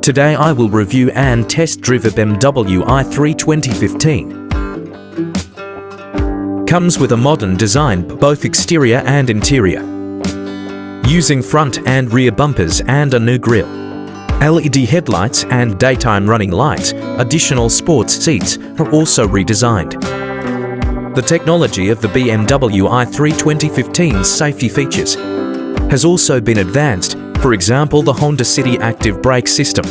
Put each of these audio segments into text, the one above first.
Today I will review and test drive a BMW i3 2015. Comes with a modern design, both exterior and interior, using front and rear bumpers and a new grille, LED headlights and daytime running lights. Additional sports seats are also redesigned. The technology of the BMW i3 2015's safety features has also been advanced, for example the Honda City active brake system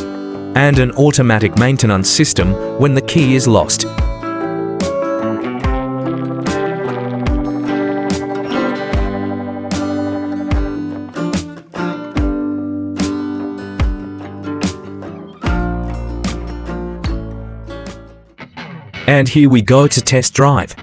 and an automatic maintenance system when the key is lost. And here we go to test drive.